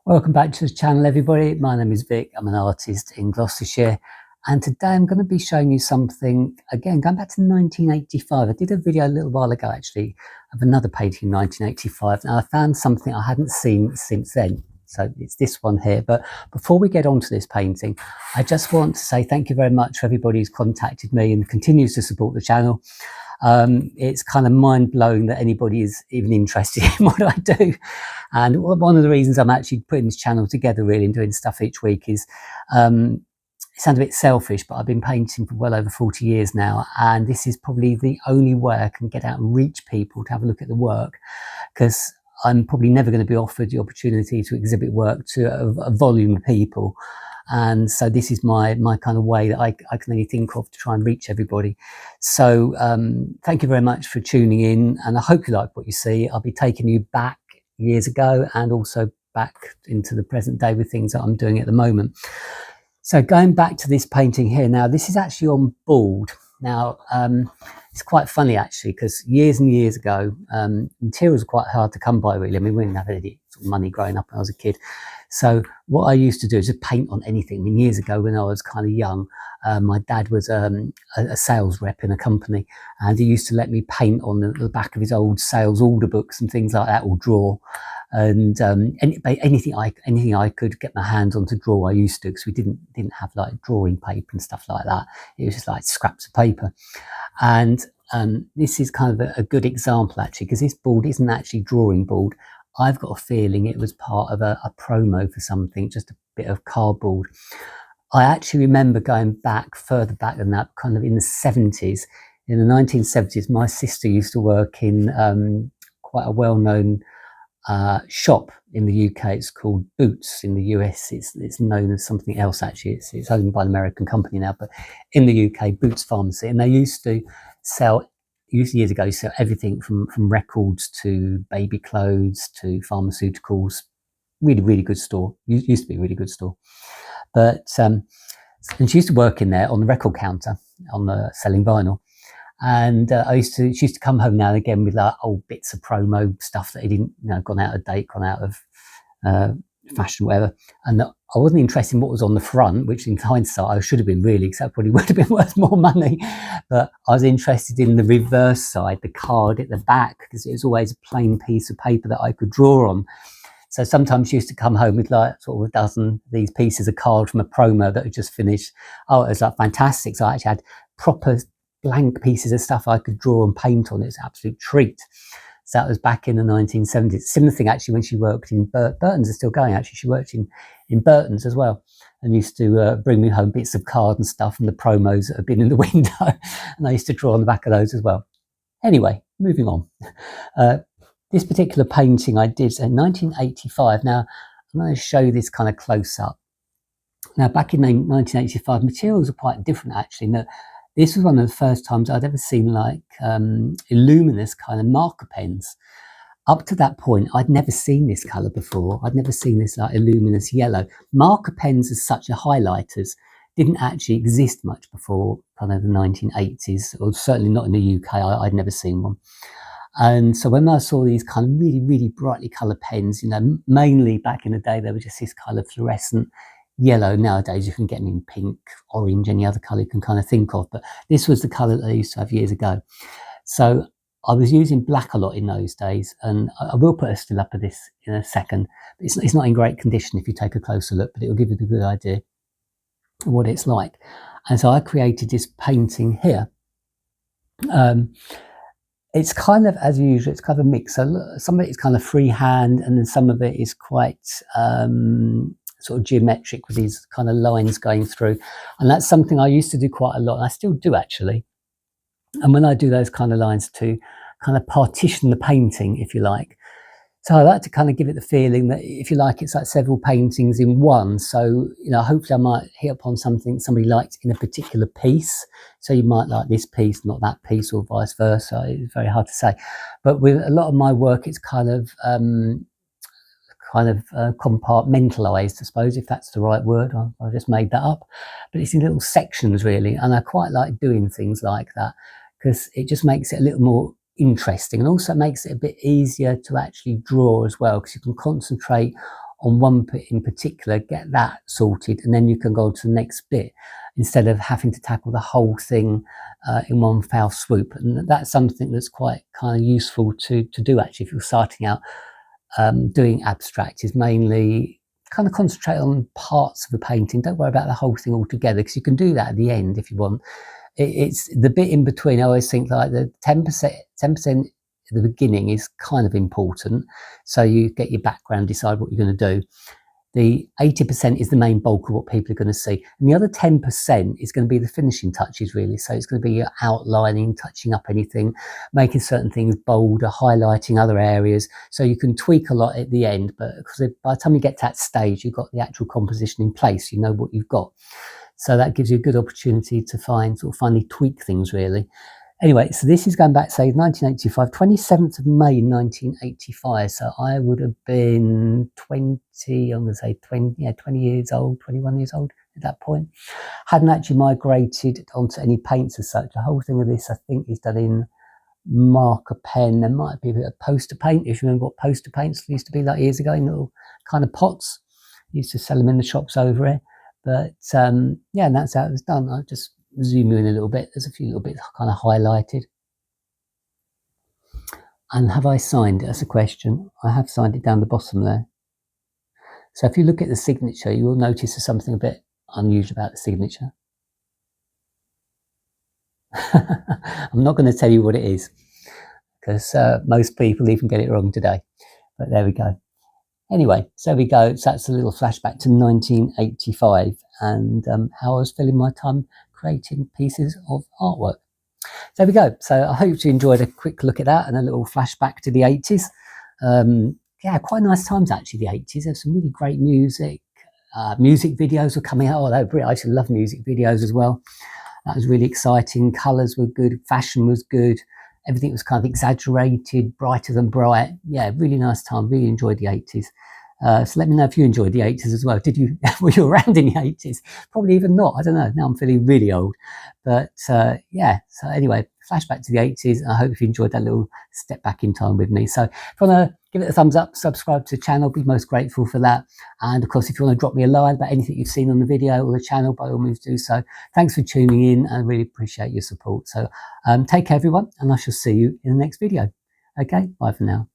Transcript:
Welcome back to the channel, everybody. My name is Vic. I'm an artist in Gloucestershire, and today I'm going to be showing you something, again, going back to 1985. I did a video a little while ago, actually, of another painting in 1985, and I found something I hadn't seen since then. So it's this one here. But before we get on to this painting, I just want to say thank you very much for everybody who's contacted me and continues to support the channel. It's kind of mind-blowing that anybody is even interested in what I do. And one of the reasons I'm actually putting this channel together really and doing stuff each week is, it sounds a bit selfish, but I've been painting for well over 40 years now, and this is probably the only way I can get out and reach people to have a look at the work, because I'm probably never going to be offered the opportunity to exhibit work to a volume of people. And so this is my kind of way that I can only think of to try and reach everybody. So thank you very much for tuning in, and I hope you like what you see. I'll be taking you back years ago and also back into the present day with things that I'm doing at the moment. So going back to this painting here, now this is actually on board. Now it's quite funny actually, because years and years ago, materials are quite hard to come by really. I mean, we didn't have any sort of money growing up when I was a kid. So what I used to do is just paint on anything. I mean, years ago when I was kind of young, my dad was a sales rep in a company, and he used to let me paint on the back of his old sales order books and things like that, or draw. And anything I could get my hands on to draw, I used to, because we didn't have like drawing paper and stuff like that. It was just like scraps of paper. And this is kind of a good example actually, because this board isn't actually drawing board. I've got a feeling it was part of a promo for something, just a bit of cardboard. I actually remember going back, further back than that, kind of in the 70s. In the 1970s, my sister used to work in quite a well-known shop in the UK. It's called Boots. In the US, it's known as something else actually. It's owned by an American company now, but in the UK, Boots Pharmacy. And they used to sell, years ago, sell everything from records to baby clothes to pharmaceuticals. Really good store. Used to be a really good store. But and she used to work in there on the record counter, on the selling vinyl. And she used to come home now and again with like old bits of promo stuff that had gone out of date, gone out of fashion, whatever. And I wasn't interested in what was on the front, which in hindsight I should have been really, because that probably would have been worth more money. But I was interested in the reverse side, the card at the back, because it was always a plain piece of paper that I could draw on. So sometimes she used to come home with like sort of a dozen of these pieces of card from a promo that had just finished. Oh, it was like fantastic. So I actually had proper blank pieces of stuff I could draw and paint on. It was an absolute treat. So that was back in the 1970s. Similar thing actually when she worked in Burton's is still going actually. She worked in Burton's as well, and used to bring me home bits of card and stuff from the promos that had been in the window, and I used to draw on the back of those as well. Anyway, moving on. This particular painting I did in 1985. Now I'm going to show you this kind of close up. Now back in 1985, materials are quite different actually. In that this was one of the first times I'd ever seen like illuminous kind of marker pens. Up to that point, I'd never seen this colour before. I'd never seen this like illuminous yellow. Marker pens as such, as highlighters, didn't actually exist much before kind of the 1980s, or certainly not in the UK. I'd never seen one. And so when I saw these kind of really brightly coloured pens, mainly back in the day, they were just this kind of fluorescent yellow. Nowadays you can get them in pink, orange, any other colour you can kind of think of, but this was the colour that I used to have years ago. So I was using black a lot in those days, and I will put a still up of this in a second. It's not in great condition if you take a closer look, but it will give you a good idea of what it's like. And so I created this painting here. It's kind of, as usual, it's kind of a mix. So some of it is kind of freehand, and then some of it is quite sort of geometric with these kind of lines going through. And that's something I used to do quite a lot, and I still do actually. And when I do those kind of lines to kind of partition the painting, if you like. So I like to kind of give it the feeling that, if you like, it's like several paintings in one. So, hopefully I might hit upon something somebody liked in a particular piece. So you might like this piece, not that piece, or vice versa. It's very hard to say. But with a lot of my work, it's kind of compartmentalized, I suppose, if that's the right word. I just made that up. But it's in little sections, really. And I quite like doing things like that, because it just makes it a little more interesting, and also makes it a bit easier to actually draw as well, because you can concentrate on one bit in particular, get that sorted, and then you can go to the next bit instead of having to tackle the whole thing in one foul swoop. And that's something that's quite kind of useful to do actually if you're starting out doing abstract, is mainly kind of concentrate on parts of the painting. Don't worry about the whole thing altogether, because you can do that at the end if you want. It's the bit in between. I always think like the 10% at the beginning is kind of important, so you get your background, decide what you're going to do. The 80% is the main bulk of what people are going to see, and the other 10% is going to be the finishing touches really. So it's going to be your outlining, touching up anything, making certain things bolder, highlighting other areas, so you can tweak a lot at the end. But because by the time you get to that stage, you've got the actual composition in place, you know what you've got, so that gives you a good opportunity to finally tweak things really. Anyway, so this is going back, say, 1985, 27th of May, 1985. So I would have been 20, I'm going to say 20 years old, 21 years old at that point. Hadn't actually migrated onto any paints as such. The whole thing of this, I think, is done in marker pen. There might be a bit of poster paint, if you remember what poster paints used to be like years ago, in little kind of pots. Used to sell them in the shops over here. But yeah, and that's how it was done. I'll just zoom in a little bit. There's a few little bits kind of highlighted. And have I signed it? That's a question. I have signed it down the bottom there. So if you look at the signature, you will notice there's something a bit unusual about the signature. I'm not going to tell you what it is, because most people even get it wrong today. But there we go. Anyway, so we go. So that's a little flashback to 1985 and how I was filling my time creating pieces of artwork. There we go. So I hope you enjoyed a quick look at that and a little flashback to the 80s. Yeah, quite nice times actually, the 80s. There's some really great music. Music videos were coming out. I used to love music videos as well. That was really exciting. Colours were good. Fashion was good. Everything was kind of exaggerated, brighter than bright. Yeah, really nice time. Really enjoyed the 80s. So let me know if you enjoyed the 80s as well. Were you around in the 80s? Probably even not. I don't know. Now I'm feeling really old. But yeah, so anyway, flashback to the 80s. I hope you enjoyed that little step back in time with me. So if you want to give it a thumbs up, subscribe to the channel, be most grateful for that. And of course, if you want to drop me a line about anything you've seen on the video or the channel, by all means do so. Thanks for tuning in. I really appreciate your support. So take care, everyone, and I shall see you in the next video. Okay, bye for now.